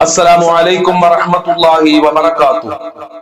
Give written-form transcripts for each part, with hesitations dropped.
السلام عليكم ورحمة الله وبركاته.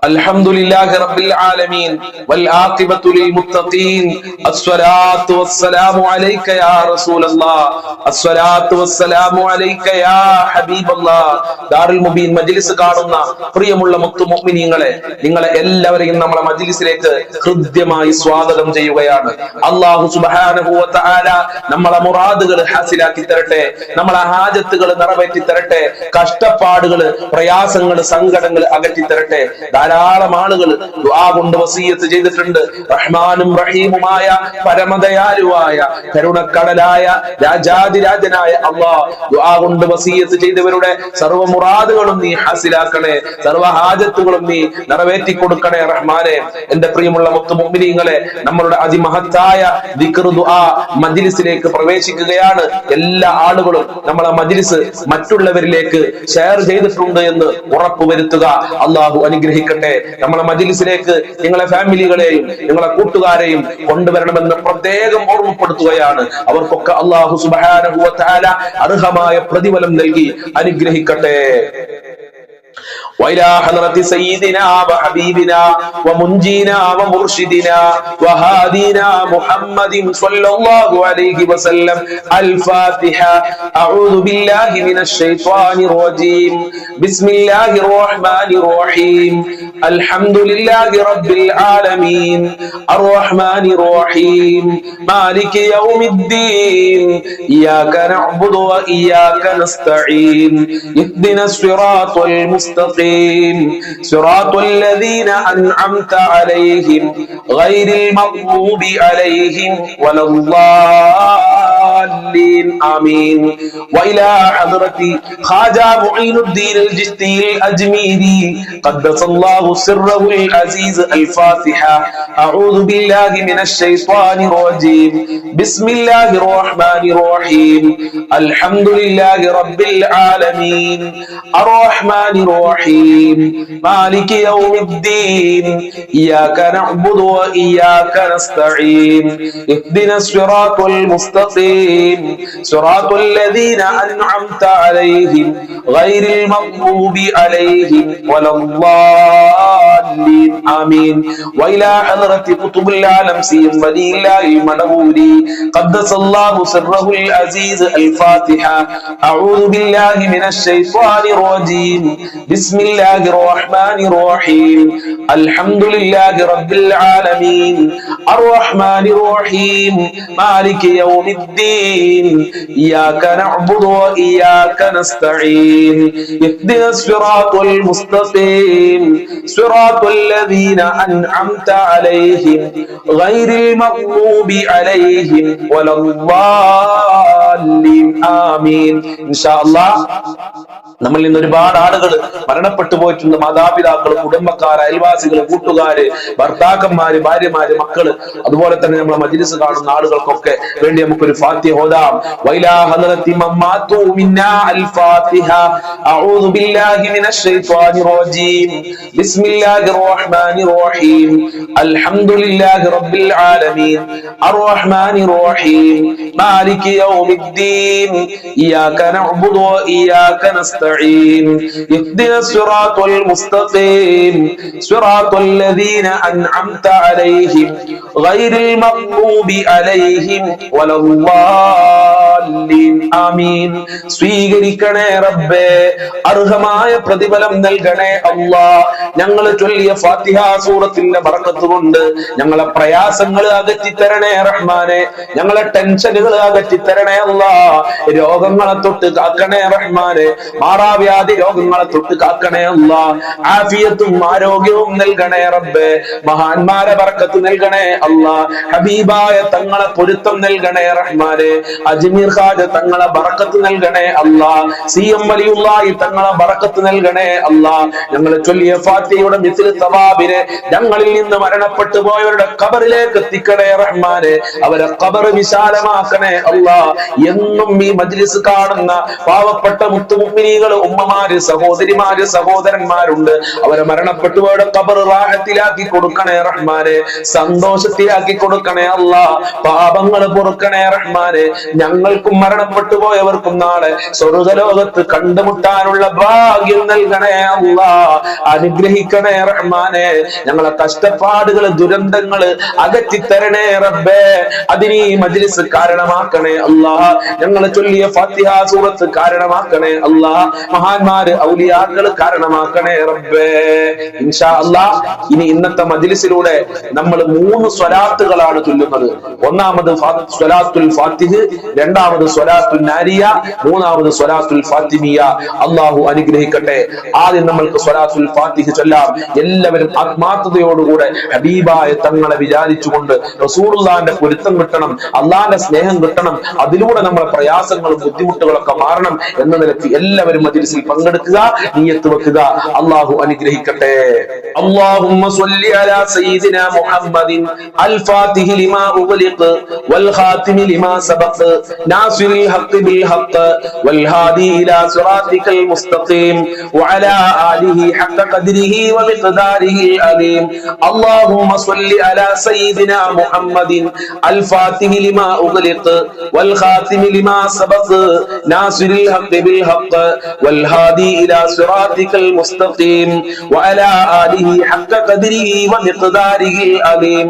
الحمد لله رب العالمين والعاقبة للمتقين. الصلاة والسلام عليك يا رسول الله. الصلاة والسلام عليك يا حبيب الله. ദാറുൽ മുബീൻ മജ്ലിസ് കാണുന്ന പ്രിയമുള്ള മുത്തു മുഅ്മിനീങ്ങളെ, നിങ്ങളെ എല്ലാവരെയും നമ്മുടെ മജ്ലിസിലേക്ക് ഹൃദ്യമായി സ്വാഗതം ചെയ്യുകയാണ്. അല്ലാഹു സുബ്ഹാനഹു വ തആല നമ്മളെ മുറാദുകൾ ഹാസിലാക്കി തരട്ടെ, നമ്മളെ ഹാജത്തുകൾ നിറവേറ്റി തരട്ടെ, കഷ്ടപ്പാടുകള്, പ്രയാസങ്ങള്, സങ്കടങ്ങൾ അകറ്റി തരട്ടെ. ധാരാളം ആളുകൾ ദുആ കൊണ്ട് വസിയത്ത് ചെയ്തിട്ടുണ്ട്. റഹ്മാനും റഹീമുമായ പരമദയാലുവായ കരുണക്കടലായ രാജാതിരാജനായ അല്ലാഹ് ദുആ കൊണ്ട് വസിയത്ത് ചെയ്തവരുടെ സർവ്വ മുറാദുകളും നീ ഹാസിലാക്കണേ, സർവ്വ ഹാജത്തുകളും നീ നിറവേറ്റി കൊടുക്കണേ റഹ്മാനെ. എന്റെ പ്രിയമുള്ള മുത്തു മുഅ്മിനീങ്ങളെ, നമ്മളുടെ അതിമഹത്തായ ദിക്ർ ദുആ മജ്ലിസിലേക്ക് പ്രവേശിക്കുകയാണ്. എല്ലാ ആളുകളും നമ്മളെ മജ്ലിസ് മറ്റുള്ളവരിലേക്ക് ഷെയർ ചെയ്തിട്ടുണ്ട് എന്ന് ഉറപ്പുവരുത്തുക. അള്ളാഹു അനുഗ്രഹിക്കട്ടെ. നമ്മളെ മജ്ലിസിലേക്ക് നിങ്ങളെ ഫാമിലികളെയും നിങ്ങളെ കൂട്ടുകാരെയും കൊണ്ടുവരണമെന്ന് പ്രത്യേകം ഓർമ്മപ്പെടുത്തുകയാണ്. അവർക്കൊക്കെ അള്ളാഹു സുബ്ഹാനഹു വ തആല അർഹമായ പ്രതിഫലം നൽകി അനുഗ്രഹിക്കട്ടെ. وإلى حضرة سيدنا وحبيبنا ومنجينا ومرشدنا وهادينا محمد صلى الله عليه وسلم الفاتحة. أعوذ بالله من الشيطان الرجيم. بسم الله الرحمن الرحيم. الحمد لله رب العالمين الرحمن الرحيم مالك يوم الدين إياك نعبد وإياك نستعين اهدنا الصراط المستقيم صراط الذين أنعمت عليهم غير المغضوب عليهم ولا الضالين آمين. وإلى حضرة خواجة معين الدين الجشتي الأجميري قدس الله سره العزيز الفاتحة. أعوذ بالله من الشيطان الرجيم. بسم الله الرحمن الرحيم. الحمد لله رب العالمين الرحمن الرحيم مالك يوم الدين إياك نعبد وإياك نستعين اهدنا الصراط المستقيم صراط الذين أنعمت عليهم غير المغضوب عليهم ولا الضالين آمين. وإلى حضرة قطب العالم سيد ولي الله المنوري قدس الله سره العزيز الفاتحة. أعوذ بالله من الشيطان الرجيم. بسم الله الرحمن الرحيم. الحمد لله رب العالمين الرحمن الرحيم مالك يوم الدين إياك نعبد وإياك نستعين اهدنا الصراط المستقيم صراط الذين أنعمت عليهم غير المغضوب عليهم ولا الضالين آمين. إن شاء الله നമ്മൾ ഇന്ന് ഒരുപാട് ആളുകൾ മരണപ്പെട്ടു പോയിട്ടുണ്ട്. മാതാപിതാക്കൾ, കുടുംബക്കാർ, അയൽവാസികൾ, കൂട്ടുകാര്, ഭർത്താക്കന്മാര്, ഭാര്യമാര്, മക്കള്, അതുപോലെ തന്നെ നമ്മളെ മജ്ലിസ് കാണുന്ന ആളുകൾക്കൊക്കെ വേണ്ടി നമുക്കൊരു ഫാത്തിഹ ഓതാം. വൈലാ ഹദറത്തി മമ്മാതു മിന്നാ അൽ ഫാത്തിഹ. അഊദു ബില്ലാഹി മിനശ് ശൈത്വാനിർ റജീം. ബിസ്മില്ലാഹിർ റഹ്മാനിർ റഹീം. അൽഹംദുലില്ലാഹി റബ്ബിൽ ആലമീൻ അർറഹ്മാനിർ റഹീം മാലികി യൗമിദ്ദീൻ ഇയ്യാക നഅ്ബുദു വ ഇയ്യാക നസ്തഈൻ اهدنا الصراط المستقيم صراط الذين أنعمت عليهم غير المغضوب عليهم ولا الضالين آمين. സ്വീകരിക്കണേ റബ്ബേ, അർഹമായ പ്രതിഫലം നൽകണേ അല്ലാഹ്. ഞങ്ങൾ ചൊല്ലിയ ഫാത്തിഹ സൂറത്തിന്റെ ബറക്കത്ത് കൊണ്ട് ഞങ്ങളെ പ്രയാസങ്ങൾ അകറ്റി തരണേ റഹ്മാനെ, ഞങ്ങളെ ടെൻഷനുകൾ അകറ്റി തരണേ അല്ലാഹ്. രോഗങ്ങളെ തൊട്ട് കാക്കണേ റഹ്മാനെ, മാറാവ്യാധി രോഗങ്ങളെ തൊട്ട് കാക്കണേ അല്ലാഹ്. ആഫിയത്തും ആരോഗ്യവും നൽകണേ റബ്ബേ, മഹാന്മാരെ ബർക്കത്ത് നൽകണേ അല്ലാഹ്. ഹബീബായ തങ്ങളെ പൊരുത്തം നൽകണേ റഹ്മാനെ, അജ്മീർ ഖാജ തങ്ങളെ ബർക്കത്ത് നൽകണേ അല്ലാഹ്. സിഎം വലിയുള്ളാഹി തങ്ങളെ ബർക്കത്ത് നൽകണേ അല്ലാഹ്. ഞങ്ങൾ ചൊല്ലിയ ഫാത്തിഹയുടെ മിസ്ൽ തവാബിനെ ഞങ്ങളിൽ നിന്ന് മരണപ്പെട്ടു പോയവരുടെ ഖബറിലേക്ക് എത്തിക്കണേ റഹ്മാനെ, അവരെ ഖബർ വിശാലമാക്കണേ അല്ലാഹ്. എന്നും ഈ മജ്ലിസ് കാണുന്ന പാവപ്പെട്ട മുത്തു മുഅ്മിനീകൾ, ഉമ്മമാര്, സഹോദരിമാര്, സഹോദരന്മാരുണ്ട്. അവരെ മരണപ്പെട്ടുപോയുടെ ഖബർ റാഹത്തിലാക്കി കൊടുക്കണേ റഹ്മാനെ, സന്തോഷത്തിലാക്കി കൊടുക്കണേ അല്ലാഹ്. പാപങ്ങൾ പൊറുക്കണേ റഹ്മാനെ. ഞങ്ങൾ ഞങ്ങൾക്കും മരണപ്പെട്ടു പോയവർക്കും നാളെ സ്വർഗ്ഗലോകത്ത് കണ്ടുമുട്ടാനുള്ള ഭാഗ്യം നൽകണേ അല്ലാഹ്. അനുഗ്രഹിക്കണേ റഹ്മാനെ. ഞങ്ങളെ കഷ്ടപ്പാടുകള് ദുരന്തങ്ങള് അകറ്റിത്തരണേ റബ്ബേ. അതിന് ഈ മജ്ലിസ് കാരണമാക്കണേ അല്ലാഹ്. ഞങ്ങളെ ചൊല്ലിയ ഫാത്തിഹ സൂറത്ത് കാരണമാക്കണേ അല്ലാഹ്. മഹാന്മാര് ഔലിയാക്കള് കാരണമാക്കണേ റബ്ബേ. ഇൻഷാ അല്ലാഹ് ഇനി ഇന്നത്തെ മജ്ലിസിലൂടെ നമ്മൾ 3 സ്വലാത്തുകളാണ് ചൊല്ലുന്നത്. ഒന്നാമത് സ്വലാത്തുൽ ഫാത്തിഹ്, രണ്ടാമത് സ്വലാത്തുൽ നാരിയ, മൂന്നാമത് സ്വലാത്തുൽ ഫാത്തിമിയ. അല്ലാഹു അനുഗ്രഹിക്കട്ടെ. ആദ്യം നമ്മൾക്ക് സ്വലാത്തുൽ ഫാത്തിഹ് ചൊല്ലാം. എല്ലാവരും ആത്മാർത്ഥതയോടുകൂടെ ഹബീബായ തങ്ങളെ വിചാരിച്ചുകൊണ്ട് റസൂലുള്ളാഹിന്റെ പൊരുത്തം കിട്ടണം, അള്ളാഹിന്റെ സ്നേഹം കിട്ടണം, അതിലൂടെ നമ്മുടെ പ്രയാസങ്ങളും ബുദ്ധിമുട്ടുകളൊക്കെ മാറണം എന്ന നിലയ്ക്ക് എല്ലാവരും മജ്ലിസിൽ പങ്കെടുക്കുക, നിയ്യത്ത് വെക്കുക. അല്ലാഹു അനുഗ്രഹിക്കട്ടെ. اللهم صل على سيدنا محمد الفاتح لما أغلق والخاتم لما سبق ناصر الحق بالحق والهادي إلى صراطك المستقيم وعلى آله حق قدره ومقداره العظيم. اللهم صل على سيدنا محمد الفاتح لما أغلق والخاتم لما سبق ناصر الحق بالحق والهادي إلى صراطك المستقيم وعلى آله حق قدره ومقداره العظيم.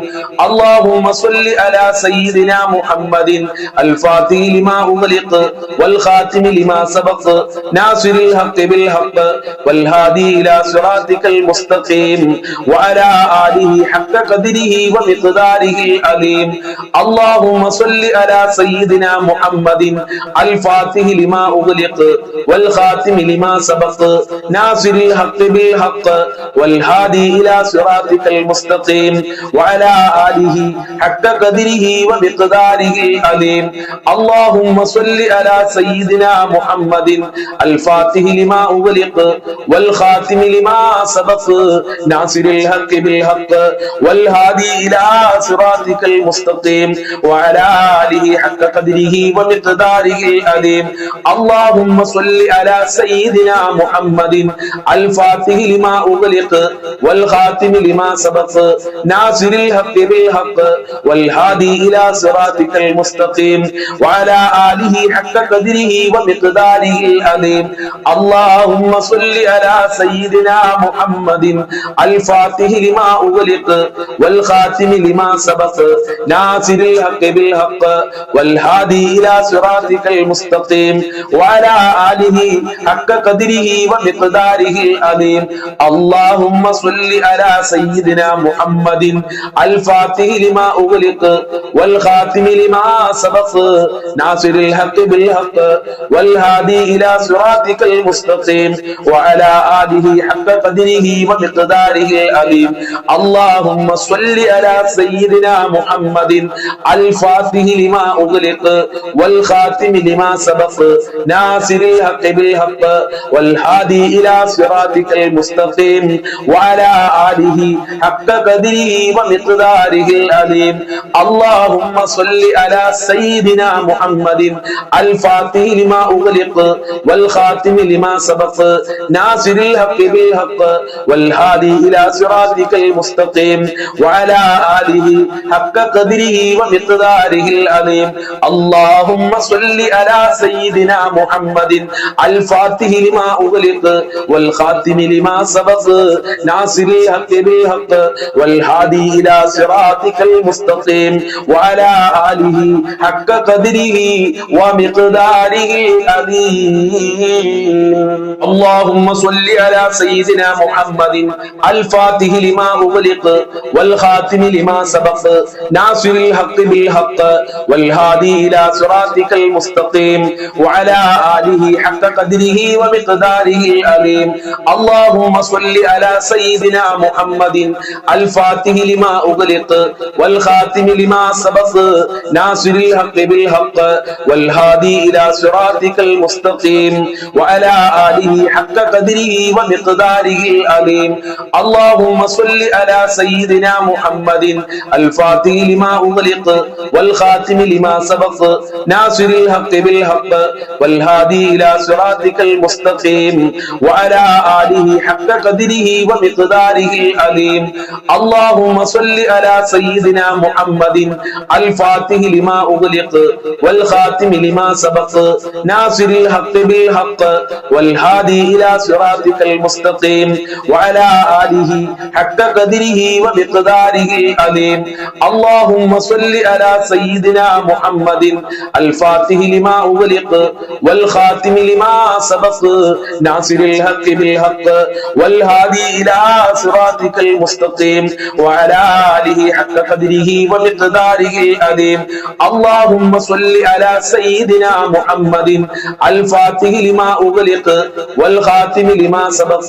اللهم صل على سيدنا محمد الفاتح لما أغلق والخاتم لما سبق ناصر الحق بالحق والهادي إلى صراطك المستقيم وعلى آله حق قدره ومقداره العظيم. اللهم صل على سيدنا محمد الفاتح لما أغلق والخاتم لما سبق ناصر الحق بالحق والهادي إلى صراطك المستقيم وعلى آله حق قدره ومقداره العظيم. اللهم صل على سيدنا محمد الفاتح لما أغلق والخاتم لما سبق ناصر الحق بالحق والهادي إلى صراطك المستقيم وعلى آله حق قدره ومقداره العظيم. اللهم صل على سيدنا محمد الفاتح لما أغلق والخاتم لما سبق ناصر الحق بالحق والهادي إلى صراطك المستقيم وعلى آله حق قدره ومقداره العظيم. اللهم صل على سيدنا محمد الفاتح لما أغلق والخاتم لما سبق ناصر الحق بالحق والهادي إلى صراطك المستقيم وعلى آله حق قدره ومقداره العظيم. اللهم صل على سيدنا محمد الفاتح لما أغلق والخاتم لما سبق ناصر الحق بالحق والهادي إلى صراطك المستقيم وعلى آله حق قدره ومقداره العظيم. اللهم صل على سيدنا محمد الفاتح لما أغلق والخاتم لما سبق ناصر الحق بالحق والهادي إلى صراطك المستقيم وعلى آله حق قدره ومقداره العظيم. اللهم صل على سيدنا محمد الفاتح لما أغلق والخاتم لما سبق ناصر الحق بالحق والهادي إلى صراطك المستقيم وعلى آله حق قدره ومقداره العظيم. اللهم صل على سيدنا محمد الفاتح لما أغلق والخاتم لما سبق ناصر الحق بالحق والهادي إلى صراطك المستقيم وعلى آله حق قدره ومقداره العظيم. اللهم صل على سيدنا محمد الفاتح لما أغلق والخاتم لما سبق ناصر الحق بالحق والهادي إلى صراطك المستقيم وعلى آله حق قدره ومقداره العظيم. اللهم صل على سيدنا محمد الفاتح لما أغلق والخاتم لما سبق ناصر الحق بالحق والهادي إلى صراطك المستقيم وعلى آله حق قدره ومقداره العظيم. اللهم صل على سيدنا محمد الفاتح لما أغلق والخاتم لما سبق ناصر الحق بالحق والهادي إلى صراطك المستقيم وعلى آله حق قدره ومقداره العظيم. اللهم صل على سيدنا محمد الفاتح لما أغلق والخاتم لما سبق ناصر الحق بالحق والهادي إلى صراطك المستقيم وعلى آله حق قدره ومقداره العظيم اللهم صل على سيدنا محمد الفاتح لما أغلق والخاتم لما سبق ناصر الحق بالحق والهادي إلى صراطك المستقيم وعلى آله حق قدره ومقداره العظيم اللهم صل على سيدنا محمد الفاتح لما أغلق والخاتم لما سبق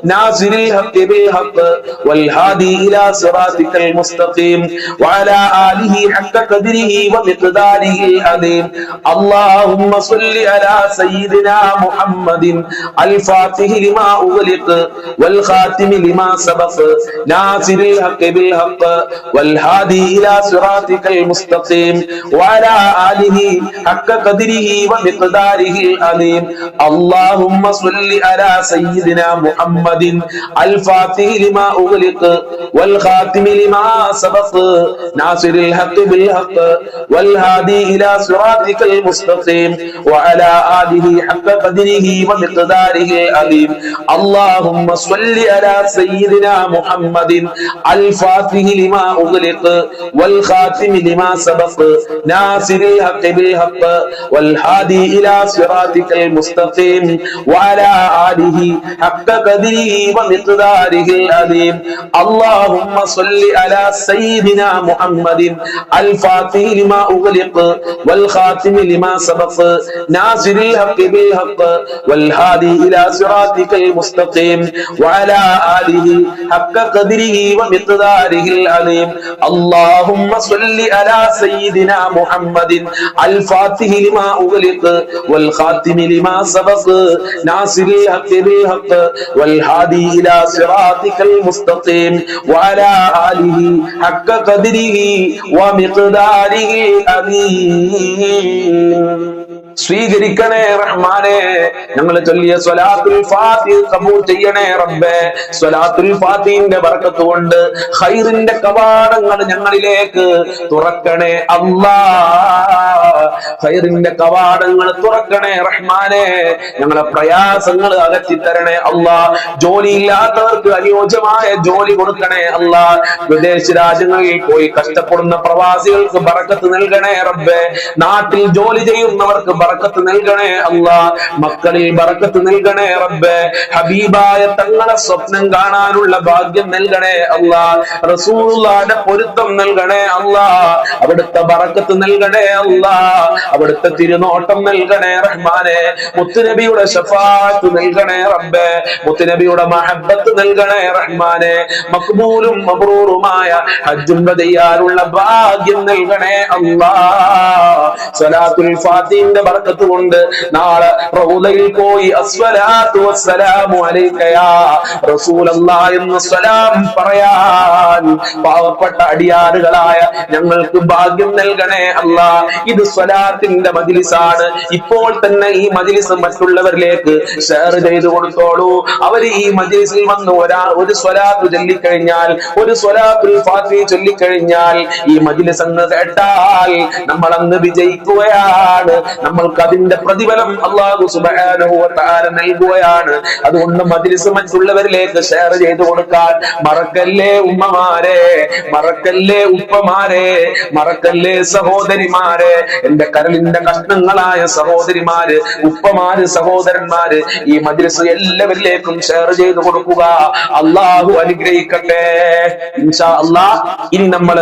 ناصر الحق بالحق والهادي إلى صراطك المستقيم وعلى آله حق قدره ومقداره العظيم اللهم صل على سيدنا محمد الفاتح لما أغلق والخاتم لما سبق ناصر الحق بالحق والهادي إلى صراطك المستقيم وعلى آله حق قدره ومقداره العظيم اللهم صل على سيدنا محمد الفاتح لما أغلق والخاتم لما سبق ناصر الحق بالحق والهادي إلى صراطك المستقيم وعلى آله حق قدره ومقداره العظيم اللهم صل على سيدنا محمد الفاتح لما أغلق والخاتم لما سبق ناصر الحق بالحق والهادي إلى صراطك المستقيم وعلى آله حق قدره ومقداره العظيم اللهم صل على سيدنا محمد الفاتح لما أغلق والخاتم لما سبق ناصر الحق بالحق والهادي إلى صراطك المستقيم وعلى آله حق قدره ومقداره العظيم اللهم صل على سيدنا محمد الفاتح لما أغلق والخاتم لما سبق ناصر الحق بالحق والهادي إلى صراطك المستقيم وعلى آله حق قدره ومقداره العظيم സ്വീകരിക്കണേ റഹ്മാനെ ഞങ്ങൾ ചൊല്ലിയ സ്വലാത്തുൽ ഫാത്തിഹ ഖബൂൽ ചെയ്യണേ റബ്ബേ സ്വലാത്തുൽ ഫാത്തിഹിന്റെ ബർക്കത്ത് കൊണ്ട് ഖൈറിന്റെ കവാടങ്ങൾ ഞങ്ങളിലേക്ക് തുറക്കണേ അല്ലാഹ് ഖൈറിന്റെ കവാടങ്ങൾ തുറക്കണേ റഹ്മാനെ ഞങ്ങളെ പ്രയാസങ്ങൾ അകറ്റി തരണേ അല്ലാഹ് ജോലിയില്ലാത്തവർക്ക് അനുയോജ്യമായ ജോലി കൊടുക്കണേ അല്ലാഹ് വിദേശ രാജ്യങ്ങളിൽ പോയി കഷ്ടപ്പെടുന്ന പ്രവാസികൾക്ക് ബർക്കത്ത് നൽകണേ റബ്ബേ നാട്ടിൽ ജോലി ചെയ്യുന്നവർക്ക് ബർക്കത്ത് നൽകണേ അല്ലാഹ് മക്കളിൽ ബർക്കത്ത് നൽകണേ റബ്ബേ ഹബീബായ തങ്ങളെ സ്വപ്നം കാണാനുള്ള ഭാഗ്യം നൽകണേ അല്ലാഹ് റസൂലുള്ളാഹിന്റെ പൊരുത്തം നൽകണേ അല്ലാഹ് അവിടുത്തെ ബർക്കത്ത് നൽകണേ അല്ലാഹ് അവിടുത്തെ തിരുനോട്ടം നൽകണേ റഹ്മാനെ മുത്തുനബിയുടെ ശഫാഅത്ത് നൽകണേ റബ്ബേ മുത്തുനബിയുടെ മഹബ്ബത്ത് നൽകണേ റഹ്മാനെ മഖ്ബൂലും മബ്റൂറുമായ ഹജ്ജും ചെയ്യാനുള്ള ഭാഗ്യം നൽകണേ അല്ലാഹ് സ്വലാത്തുൽ ഫാത്തിഹിന്റെ ബർക്കത്ത് കൊണ്ട് നാളെ റൗദയിൽ പോയി അസ്സലാത്തു വസ്സലാമു അലൈക യാ റസൂലല്ലാഹ് എന്ന സലാം പറയാൻ പാവപ്പെട്ട അടിയാറുകളായ ഞങ്ങൾക്ക് ഭാഗ്യം നൽകണേ അല്ലാഹ് ഇത് സ്വലാത്തിന്റെ മജ്ലിസാണ് ഇപ്പോൾ തന്നെ ഈ മജ്ലിസ് മറ്റുള്ളവരിലേക്ക് ഷെയർ ചെയ്തു കൊടുത്തോളൂ അവർ ഈ മജ്ലിസിൽ വന്ന് ഒരു സ്വലാത്ത് ചൊല്ലിക്കഴിഞ്ഞാൽ ഒരു സ്വലാത്തുൽ ഫാത്തിഹ ചൊല്ലിക്കഴിഞ്ഞാൽ ഈ മജ്ലിസ് അങ്ങ് കേട്ടാൽ നമ്മൾ അങ്ങ് വിജയിക്കുകയാണ് നമ്മൾക്ക് അതിന്റെ പ്രതിഫലം അല്ലാഹു സുബ്ഹാനഹു വ തആല നൽകുകയാണ് അതുകൊണ്ട് മജ്ലിസ് മറ്റുള്ളവരിലേക്ക് ഷെയർ ചെയ്തു കൊടുക്കാൻ മറക്കല്ലേ ഉമ്മമാരെ മറക്കല്ലേ ഉപ്പമാരെ മറക്കല്ലേ സഹോദരിമാരെ എന്റെ കരളിന്റെ കഷ്ണങ്ങളായ സഹോദരിമാര് ഉപ്പമാര് സഹോദരന്മാര് ഈ മജ്ലിസ് എല്ലാവരിലേക്കും ഷെയർ ചെയ്തു കൊടുക്കുക അല്ലാഹു അനുഗ്രഹിക്കട്ടെ ഇൻഷാ അല്ലാഹ് ഇനി നമ്മൾ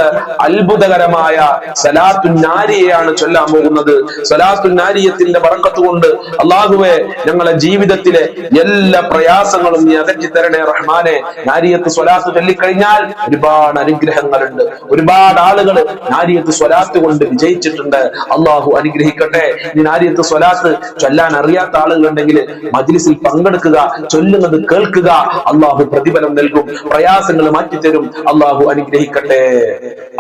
അത്ഭുതകരമായ സലാത്തുൻ നാരിയയാണ് ചൊല്ലാൻ പോകുന്നത് സലാത്തുൻ നാരിയത്തിന്റെ ബർക്കത്ത് കൊണ്ട് അല്ലാഹുവേ ഞങ്ങളുടെ ജീവിതത്തിലെ എല്ലാ പ്രയാസങ്ങളും നീ അകറ്റി തരണേ റഹ്മാനെ നാരിയത്ത് സ്വലാത്ത് ചൊല്ലിക്കഴിഞ്ഞാൽ ഒരുപാട് അനുഗ്രഹങ്ങളുണ്ട് ഒരുപാട് ആളുകൾ നാരിയത്ത് സ്വലാത്ത് കൊണ്ട് വിജയിച്ചിട്ടുണ്ട് അല്ലാഹു അനുഗ്രഹിക്കട്ടെ ഈ നാരിയത്ത് സ്വലാത്ത് ചൊല്ലാൻ അറിയാത്ത ആളുകളുണ്ടെങ്കിൽ മജ്ലിസിൽ പങ്കെടുക്കുക ചൊല്ലുന്നത് കേൾക്കുക അല്ലാഹു പ്രതിഫലം നൽകും പ്രയാസങ്ങൾ മാറ്റിത്തരും അല്ലാഹു അനുഗ്രഹിക്കട്ടെ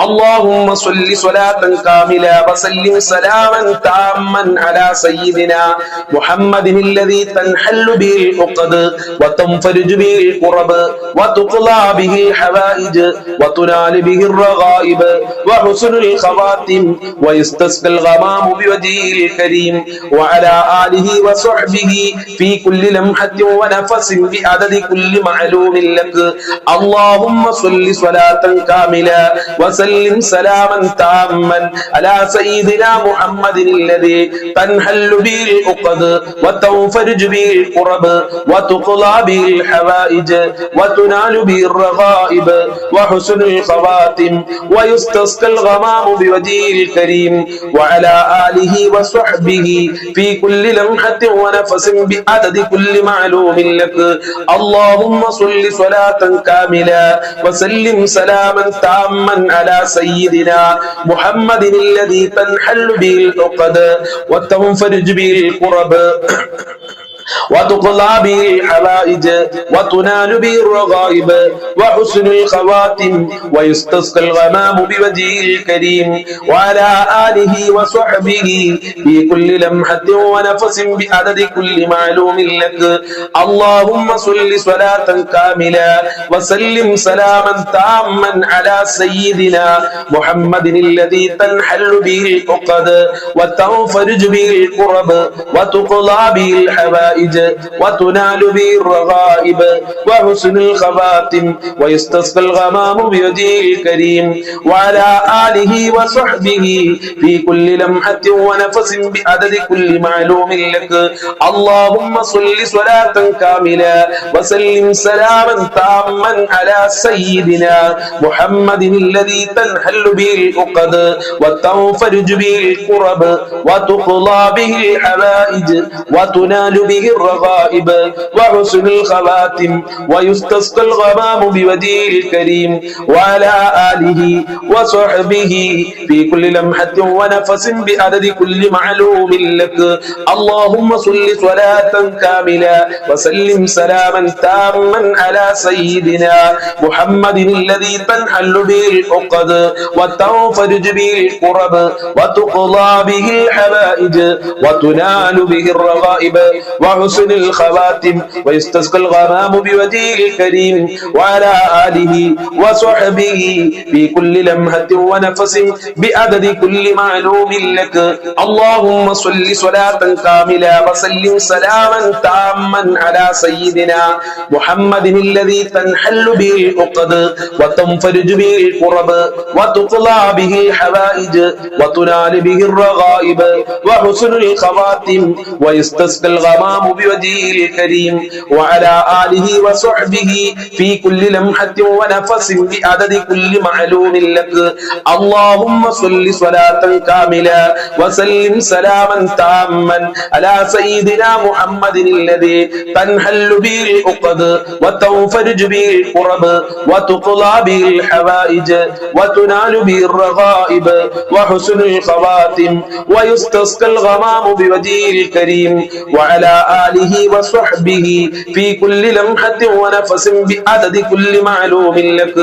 اللهم صل صلاة كاملة وسلم سلاما تاما على سيدنا محمد الذي تنحل به العقد وتنفرج به الكرب وتقضى به الحوائج وتنال به الرغائب وحسن الخواتم ويستسقى الغمام بوجهه الكريم وعلى آله وصحبه في كل لمحة ونفس بعدد كل معلوم لك. اللهم صل صلاة كاملة وسلم سلاما تاما على سيدنا محمد الذي تنحل به العقد وتنفرج به الكرب وتقضى به الحوائج وتنال به الرغائب وحسن الخواتم ويستسقى الغمام بوجهه الكريم وعلى آله وصحبه في كل لمحة ونفس بعدد كل معلوم لك. اللهم صل صلاة كاملة وسلم سلاما تاما على سيدنا محمد الذي تنحل به العقد وتنفرج به الكرب وتقضى به الحوائج وتنال به الرغائب وحسن الخواتم ويستسقى الغمام بوجهه الكريم وعلى آله وصحبه في كل لمحة ونفس بعدد كل معلوم لك. اللهم صل صلاة كاملة وسلم سلاما تاما على سيدنا محمد الذي تنحل به العقد وتنفرج به الكرب وتقضى به الحوائج وتنال به الرغائب وحسن الخواتم ويستسقى الغمام بوجهه الكريم وعلى آله وصحبه في كل لمحة ونفس بعدد كل معلوم لك. اللهم صل صلاة كاملة وسلم سلاما تاما على سيدنا محمد الذي تنحل به العقد وتنفرج به الكرب وتقضى به الحوائج وتنال به الرغائب وحسن الخواتم ويستسقى الغمام بوجهه الكريم وعلى آله وصحبه في كل لمحة ونفس بعدد كل معلوم لك. اللهم صل صلاة كاملة وسلم سلاما تاما على سيدنا محمد الذي تنحل به العقد وتنفرج به الكرب وتقضى به الحوائج وتنال به الرغائب وحسن الخواتم ويستسقى الغمام بوجهه الكريم وعلى آله وصحبه في كل لمحة ونفس بعدد كل معلوم لك. اللهم صل صلاة كاملة وسلم سلاما تاما على سيدنا محمد الذي تنحل به العقد وتنفرج به الكرب وتقضى به الحوائج وتنال به الرغائب وحسن الخواتم ويستسقى الغمام بوجهه الكريم وعلى آله وصحبه في كل لمحة ونفس بعدد كل معلوم لك. اللهم صل صلاة كاملة وسلم سلاما تاما على سيدنا محمد الذي تنحل به العقد وتنفرج به الكرب وتقضى به الحوائج وتنال به الرغائب وحسن الخواتم ويستسقى الغمام بوجهه الكريم وعلى آله وصحبه في كل لمحة ونفس بعدد كل معلوم لك.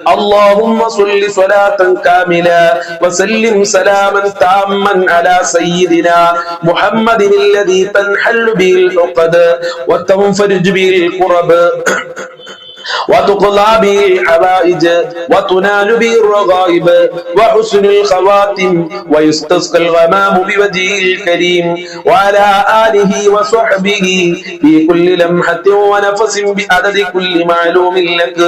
اللهم صل صلاة كاملة وسلم سلاما تاما على سيدنا محمد الذي تنحل به العقد وتنفرج به الكرب وتقضى به الحوائج وتنال به الرغائب وحسن الخواتم ويستسقى الغمام بوجهه الكريم وعلى آله وصحبه في كل لمحة ونفس بعدد كل معلوم لك.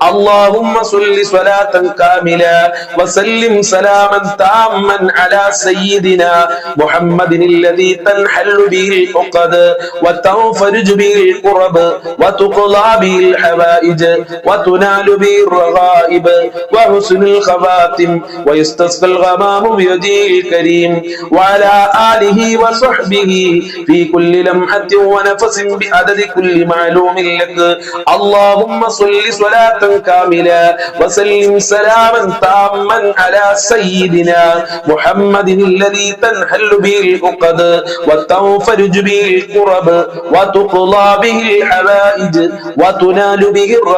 اللهم صل صلاة كاملة وسلم سلاما تاما على سيدنا محمد الذي تنحل به العقد وتنفرج به الكرب وتقضى به الحوائج وتنال به الرغائب وحسن الخواتم ويستسقى الغمام بوجهه الكريم وعلى آله وصحبه في كل لمحة ونفس بعدد كل معلوم لك. اللهم صل صلاة كاملة وسلم سلاما تاما على سيدنا محمد الذي تنحل به العقد وتنفرج به الكرب وتقضى به الحوائج وتنال به الرغائب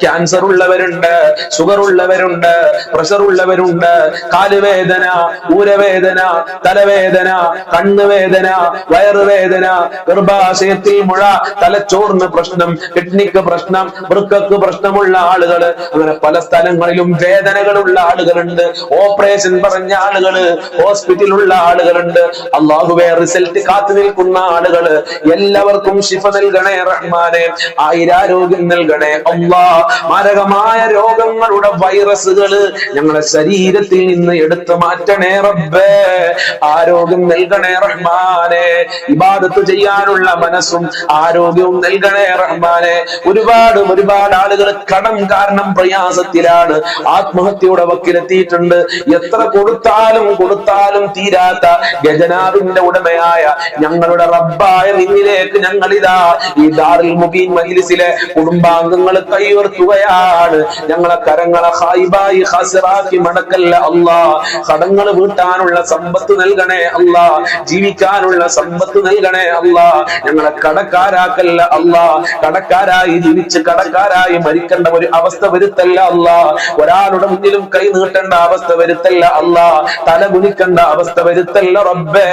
ക്യാൻസർ ഉള്ളവരുണ്ട്, ഷുഗർ ഉള്ളവരുണ്ട്, പ്രഷർ ഉള്ളവരുണ്ട്, കാലുവേദന, ഊരവേദന, തലവേദന, കണ്ണുവേദന, വയറുവേദന, ഗർഭാശയത്തിൽ മുഴ, തലച്ചോറിന് പ്രശ്നം, കിഡ്നിക്ക് പ്രശ്നം, വൃക്കക്ക് പ്രശ്നമുള്ള ആളുകള്, അങ്ങനെ പല സ്ഥലങ്ങളിലും വേദനകളുള്ള ആളുകളുണ്ട്. ഓപ്പറേഷൻ പറഞ്ഞ ആളുകള്, ഹോസ്പിറ്റലിലുള്ള ആളുകളുണ്ട്. അള്ളാഹുവേ, റിസൾട്ട് കാത്തു നിൽക്കുന്ന ആളുകള്, എല്ലാവർക്കും ശിഫ നൽകണേ റഹ്മാനെ, ആയിരാരോഗ്യം നൽകണേ അല്ലാ. മാരകമായ രോഗങ്ങളുടെ വൈറസുകള് ഞങ്ങളുടെ ശരീരത്തിൽ നിന്ന് എടുത്തു മാറ്റണേ റബ്ബേ, ആരോഗ്യം നൽകണേ റഹ്മാനെ, ഇബാദത്ത് ചെയ്യാനുള്ള മനസ്സും ആരോഗ്യവും നൽകണേ റഹ്മാനെ. ഒരുപാട് ആളുകൾ കടം കാരണം പ്രയാസത്തിലാണ്, ആത്മഹത്യയുടെ വക്കിലെത്തിയിട്ടുണ്ട്. എത്ര കൊടുത്താലും തീരാത്ത ഖജനാവിന്റെ ഉടമയായ ഞങ്ങളുടെ റബ്ബായ നിന്നിലേക്ക് ഞങ്ങളിതാ ഈ ദാറുൽ മുബീൻ മജ്ലിസിലെ കുടുംബാംഗങ്ങൾ കൈയുയർത്തുകയാണ്. ഞങ്ങളെ കരങ്ങളെ ഖായിബായി ഖാസിറാക്കി മടക്കല്ല അല്ലാ. കടങ്ങൾ വീട്ടാനുള്ള സമ്പത്ത് നൽകണേ അല്ലാ, ജീവിക്കാനുള്ള സമ്പത്ത് നൽകണേ അല്ലാ. ഞങ്ങളെ കടക്കാരാക്കല്ല അല്ലാ, കടക്കാരായി ജീവിച്ച് കടക്കാരായി മരിക്കേണ്ട ഒരു അവസ്ഥ വരുത്തല്ല അല്ലാ. ഒരാളുടെ മുന്നിലും കൈ നീട്ടേണ്ട അവസ്ഥ വരുത്തല്ല അല്ലാ, തല കുനിക്കേണ്ട അവസ്ഥ വരുത്തല്ല റബ്ബേ.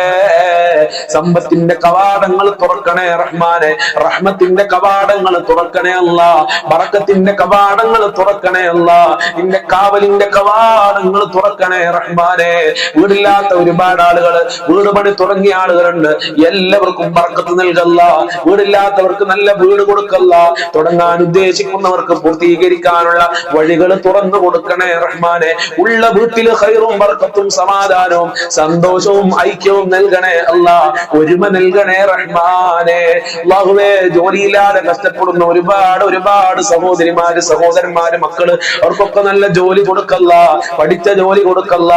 സമ്പത്തിന്റെ കവാടങ്ങൾ തുറക്കണേ റഹ്മാനെ, റഹ്മത്തിന്റെ കവാടങ്ങൾ തുറക്കണേ അല്ലാ, ബറക്കത്തിന്റെ കവാടങ്ങൾ തുറക്കണേ അല്ലാ, നിന്റെ കാവലിന്റെ കവാടങ്ങൾ തുറക്കണേ റഹ്മാനെ. വീടില്ലാത്ത ഒരുപാട് ആളുകള്, വീട് പണി തുടങ്ങിയ ആളുകളുണ്ട്, എല്ലാവർക്കും ബറക്കത്ത് നൽകല്ല. വീടില്ലാത്തവർക്ക് നല്ല വീട് കൊടുക്കല്ല. തുടങ്ങാൻ ഉദ്ദേശിക്കുന്നവർക്ക് പൂർത്തീകരിക്കാനുള്ള വഴികൾ തുറന്നു കൊടുക്കണേ റഹ്മാനെ. ഉള്ള വീട്ടില് ഖൈറും ബർക്കത്തും സമാധാനവും സന്തോഷവും ഐക്യവും നൽകണേ അല്ലാ, ഒരുമ നൽകണേ റഹ്മാനെ. അല്ലാഹുവേ, ജോലിയില്ലാതെ കഷ്ടപ്പെടുന്ന ഒരുപാട് സഹോദരിമാര്, സഹോദരന്മാര്, മക്കള്, അവർക്കൊക്കെ നല്ല ജോലി കൊടുക്കല്ല, പഠിച്ച ജോലി കൊടുക്കല്ല,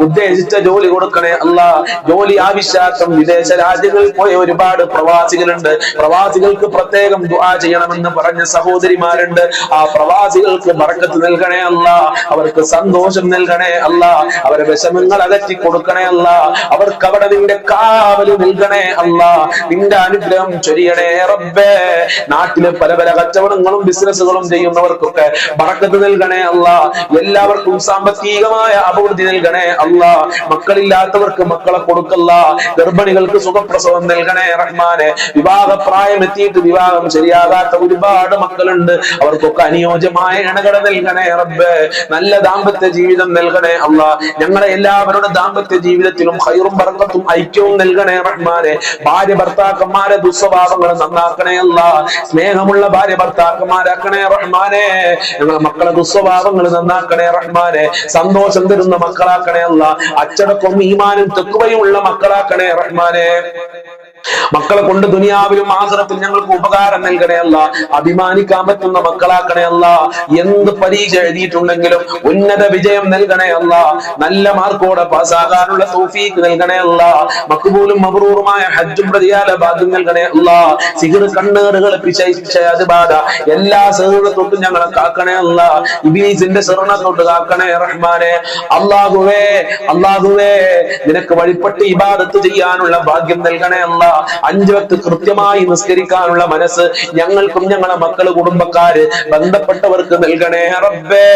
ഉദ്ദേശിച്ച ജോലി കൊടുക്കണേ അല്ലാ. ജോലി ആവശ്യാർത്ഥം വിദേശ രാജ്യങ്ങളിൽ പോയ ഒരുപാട് പ്രവാസികളുണ്ട്. പ്രവാസികൾക്ക് പ്രത്യേകം ദുആ ചെയ്യണമെന്ന് പറഞ്ഞ സഹോദരിമാരുണ്ട്. ആ പ്രവാസികൾക്ക് ബർക്കത്ത് നൽകണേ അല്ലാ, അവർക്ക് സന്തോഷം നൽകണേ അല്ലാ, അവരെ വിഷമങ്ങൾ അകറ്റി കൊടുക്കണേ അല്ലാ, അവർക്ക് അവിടെ നിന്റെ കാവല് നൽകണേ അല്ലാ, നിന്റെ അനുഗ്രഹം ചൊരിയണേ റബ്ബേ. നാട്ടില് പല കച്ചവടങ്ങളും ബിസിനസ്സുകളും ചെയ്യുന്നവർക്കൊക്കെ ബർക്കത്ത് നൽകണേ അല്ലാ. എല്ലാവർക്കും സാമ്പത്തികമായ അഭിവൃദ്ധി നൽകണേ അല്ലാ. മക്കളില്ലാത്തവർക്ക് മക്കളെ കൊടുക്കല്ല, ഗർഭിണികൾക്ക് സുഖപ്രസവം നൽകണേ റഹ്മാനെ. വിവാഹപ്രായം എത്തിയിട്ട് വിവാഹം ശരിയാകാത്ത ഒരുപാട് മക്കളുണ്ട്, അവർക്കൊക്കെ അനുയോജ്യമായ ഇണകട നൽകണേ റബ്ബേ. നല്ല ദാമ്പത്യ ജീവിതം നൽകണേ അല്ലാ. ഞങ്ങളെ എല്ലാവരുടെ ദാമ്പത്യ ജീവിതത്തിലും ഖൈറും ബർക്കത്തും ഐക്യവും നൽകണേ റഹ്മാനെ. ഭാര്യ ഭർത്താക്കന്മാരെ ദുസ്വഭാവങ്ങൾ നന്നാക്കണേ അല്ലാ, സ്നേഹമുള്ള ഭാര്യ ഭർത്താക്കന്മാരാക്കണേ റഹ്മാനെ. ഞങ്ങളെ മക്കളെ ദുസ്വഭാവങ്ങൾ നന്നാക്കണേ റഹ്മാനെ, സന്തോഷം തരുന്ന മക്കളാക്കണേ അല്ലാ, അച്ചടക്കവും ഈമാനും തെക്കുവയും ഉള്ള മക്കളാക്കണേ റഹ്മാനെ. മക്കളെ കൊണ്ട് ദുനിയാവിലും ആഖിറത്തിലും ഞങ്ങൾക്ക് ഉപകാരം നൽകണേ അല്ല, അഭിമാനിക്കാൻ പറ്റുന്ന മക്കളാക്കണേ അല്ല. എന്ത് പരീക്ഷ എഴുതിയിട്ടുണ്ടെങ്കിലും ഉന്നത വിജയം നൽകണേ അല്ല, നല്ല മാർക്കോടെ പാസ്സാകാനുള്ള തൗഫീഖ് നൽകണേ അല്ല, മഖ്ബൂലും മബ്റൂറുമായ ഹജ്ജും പ്രതിയാല ഭാഗ്യം നൽകണേ അല്ല. സിഹ്ർ, കണ്ണേറുകൾ, പിശാച് ബാധ, എല്ലാ സിഹ്റിനെ തൊട്ടും ഞങ്ങളെ കാക്കണേ അല്ല, ഇബ്ലീസിന്റെ സിഹ്റിനെ തൊട്ട് കാക്കണേ റഹ്മാനെ. അല്ലാഹുവേ, നിനക്ക് വഴിപ്പെട്ട് ഇബാദത്ത് ചെയ്യാനുള്ള ഭാഗ്യം നൽകണേ അല്ല. 5 വക്ത് കൃത്യമായി നിസ്കരിക്കാനുള്ള മനസ്സ് ഞങ്ങൾക്കും ഞങ്ങളെ മക്കള്, കുടുംബക്കാര്, ബന്ധപ്പെട്ടവർക്ക് നൽകണേ റബ്ബേ.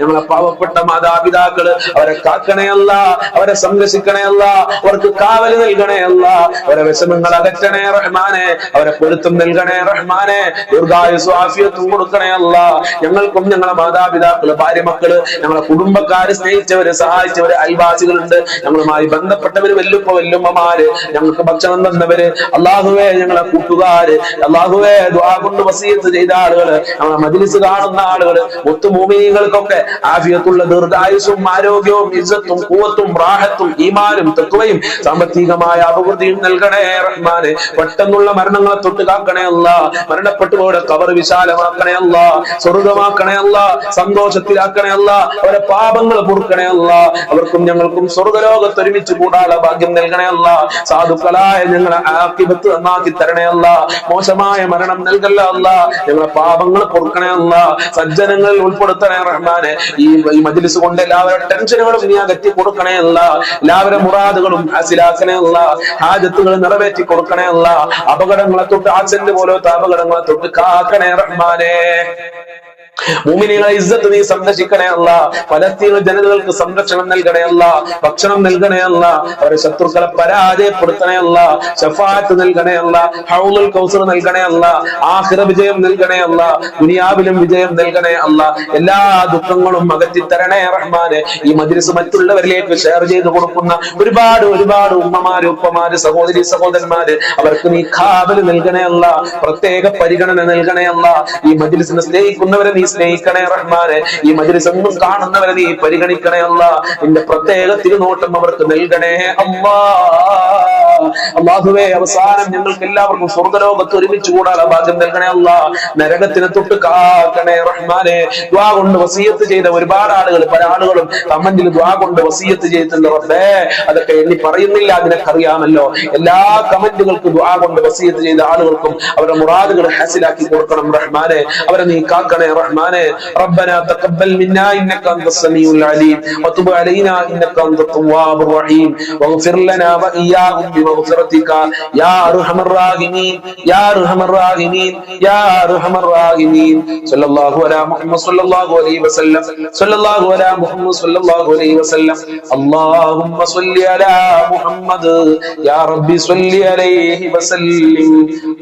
ഞങ്ങളെ പാവപ്പെട്ട മാതാപിതാക്കള്, അവരെ കാക്കണേ അല്ല, അവരെ സംരക്ഷിക്കണേ അല്ല, അവർക്ക് കാവൽ നൽകണേ അല്ല, അവരെ വിഷമങ്ങൾ അകറ്റണേ റഹ്മാനെ, അവരെ പൊരുത്തം നൽകണേ റഹ്മാനെ, ദീർഘായുസ്സും ആഫിയത്തും കൊടുക്കണേ അല്ല. ഞങ്ങൾക്കും ഞങ്ങളെ മാതാപിതാക്കള്, ഭാര്യ മക്കള്, ഞങ്ങളെ കുടുംബക്കാര്, സ്നേഹിച്ചവര്, സഹായിച്ചവര്, അയൽവാസികളുണ്ട്, ഞങ്ങളുമായി ബന്ധപ്പെട്ടവര്, വല്ലുമ്മമാര്, ഞങ്ങൾക്ക് ഭക്ഷണം തന്നവര്, അല്ലാഹുവേ, ഞങ്ങളെ കൂട്ടുകാര്, അല്ലാഹുവേ, ദുആ കൊണ്ട് വസിയത്ത് ചെയ്ത ആളുകള്, ഞങ്ങളെ മജ്ലിസ് കാണുന്ന ആളുകള്, മുത്തു മുഅ്മിനീങ്ങൾക്കൊക്കെ ആഫിയത്തുള്ള ദീർഘായുസ്സും ആരോഗ്യവും ഇസ്സത്തും ഖുവത്തും റാഹത്തും ഈമാനും തഖ്വയും സാമ്പത്തികമായ അഭിവൃദ്ധിയും നൽകണേ റഹ്മാനെ. പെട്ടെന്നുള്ള മരണങ്ങളെ തൊട്ട് കാക്കണേ അല്ലാ, മരണപ്പെട്ടുപോയുടെ ഖബർ വിശാലമാക്കണേ അല്ലാ, സ്വർഗ്ഗമാക്കണേ അല്ലാ, സന്തോഷത്തിലാക്കണേ അല്ലാ, അവരെ പാപങ്ങൾ പൊറുക്കണേ അല്ലാ, അവർക്കും ഞങ്ങൾക്കും സ്വർഗ്ഗലോകത്ത് ഒരുമിച്ച് കൂടാനുള്ള ഭാഗ്യം നൽകണേ അല്ലാ. സാധുക്കളായ ഞങ്ങളെ ആഖിബത്ത് നന്നാക്കി തരണേ അല്ല, മോശമായ മരണം നൽകല്ല അല്ല, ഞങ്ങളെ പാപങ്ങൾ പൊറുക്കണേ അല്ല, സജ്ജനങ്ങളിൽ ഉൾപ്പെടുത്തണേ റഹ്മാൻ. റഹ്മാനെ. ഈ മജ്ലിസ് കൊണ്ട് എല്ലാവരുടെ ടെൻഷനുകളും നീ അകറ്റി കൊടുക്കണേ അല്ല. എല്ലാവരുടെ മുറാദുകളും ഹാസിലാക്കണേ അല്ല. ഹാജത്തുകൾ നിറവേറ്റി കൊടുക്കണേ അല്ല. അപകടങ്ങളെ തൊട്ട് ആക്സിഡന്റ് പോലത്തെ അപകടങ്ങളെ തൊട്ട് കാക്കണേ റഹ്മാനെ. മുഅ്മിനീങ്ങളെ ഇസ്സത്ത് നീ സംരക്ഷിക്കണേ അല്ല. ഫലസ്തീൻ ജനതകൾക്ക് സംരക്ഷണം നൽകണേ അല്ല. ഭക്ഷണം നൽകണേ അല്ല. അവരെ ശത്രുക്കളെ പരാജയപ്പെടുത്തണേ അല്ല. ശഫാഅത്ത് നൽകണേ അല്ല. ഹൗലുൽ കൗസർ നൽകണേ അല്ല. ആഖിറ വിജയം നൽകണേ അല്ല. ദുനിയാവിലും വിജയം നൽകണേ അല്ല. എല്ലാ ദുഃഖങ്ങളും അകറ്റി തരണേ റഹ്മാനെ. ഈ മജ്ലിസ് മറ്റുള്ളവരിലേക്ക് ഷെയർ ചെയ്ത് കൊടുക്കുന്ന ഒരുപാട് ഉമ്മമാര്, ഉപ്പമാര്, സഹോദരി സഹോദരന്മാര്, അവർക്ക് നീ ഖാബല് നൽകണേ അല്ല. പ്രത്യേക പരിഗണന നൽകണേ അല്ല. ഈ മജ്ലിസിനെ സ്നേഹിക്കുന്നവരെ നീ സ്നേഹിക്കണേ റഹ്മാനെ. ഈ മജ്ലിസ് എന്നും കാണുന്നവരെ നീ പരിഗണിക്കണേ അല്ലാ. നിന്റെ പ്രത്യേക തിരുനോട്ടം അവർക്ക് നൽകണേ അല്ലാ. അല്ലാഹുവേ, അവസാനം ഞങ്ങൾക്ക് എല്ലാവർക്കും സ്വർഗ്ഗലോകത്ത് ഒരുമിച്ച് കൂടാനുള്ള ഭാഗ്യം നൽകണേ അല്ലാ. നരകത്തിനെ തൊട്ട് കാക്കണേ റഹ്മാനെ. ദുആ കൊണ്ട് വസിയത്ത് ചെയ്ത ഒരുപാട് ആളുകൾ, പല ആളുകളും കമന്റിൽ ദുആ കൊണ്ട് വസിയത്ത് ചെയ്തിട്ടുണ്ട് റബ്ബേ. അതൊക്കെ എണ്ണി പറയുന്നില്ല, അതിനൊക്കറിയാമല്ലോ. എല്ലാ കമന്റുകൾക്കും ദുആ കൊണ്ട് വസിയത്ത് ചെയ്ത ആളുകൾക്കും അവരുടെ മുറാദുകൾ ഹാസിലാക്കി കൊടുക്കണം റഹ്മാനെ. അവരെ നീ കാക്കണേ റഹ്മാനെ. ربنا تقبل منا انك انت السميع العليم وتب علينا انك انت التواب الرحيم واغفر لنا واياهم بمغفرتك يا ارحم الراحمين يا ارحم الراحمين يا ارحم الراحمين. صلى الله على محمد صلى الله عليه وسلم صلى الله على محمد صلى الله عليه وسلم. اللهم صل على محمد يا ربي صل عليه وسلم.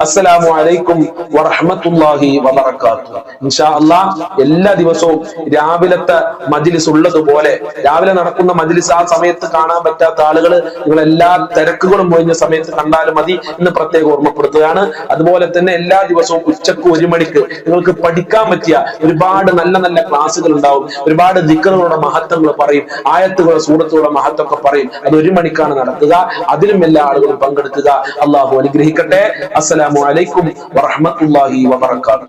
السلام عليكم ورحمة الله وبركاته. ഇൻഷാ അല്ലാഹ് എല്ലാ ദിവസവും രാവിലത്തെ മജ്ലിസ് ഉള്ളതുപോലെ രാവിലെ നടക്കുന്ന മജ്ലിസ് ആ സമയത്ത് കാണാൻ പറ്റാത്ത ആളുകൾ നിങ്ങൾ എല്ലാ തിരക്കുകളും ഒഴിഞ്ഞ സമയത്ത് കണ്ടാലും മതി എന്ന് പ്രത്യേകം ഓർമ്മപ്പെടുത്തുകയാണ്. അതുപോലെ തന്നെ എല്ലാ ദിവസവും ഉച്ചക്ക് 1 മണിക്ക് നിങ്ങൾക്ക് പഠിക്കാൻ പറ്റിയ ഒരുപാട് നല്ല നല്ല ക്ലാസ്സുകൾ ഉണ്ടാവും. ഒരുപാട് ദിക്റുകളുടെ മഹത്വങ്ങൾ പറയും, ആയത്തുകളുടെ സൂറത്തുകളുടെ മഹത്വമൊക്കെ പറയും. അത് 1 മണിക്കാണ് നടക്കുക. അതിലും എല്ലാ ആളുകളും പങ്കെടുക്കുക. അള്ളാഹു അനുഗ്രഹിക്കട്ടെ. അസ്സലാമു അലൈക്കും വറഹ്മത്തുള്ളാഹി വബറകാതുഹു.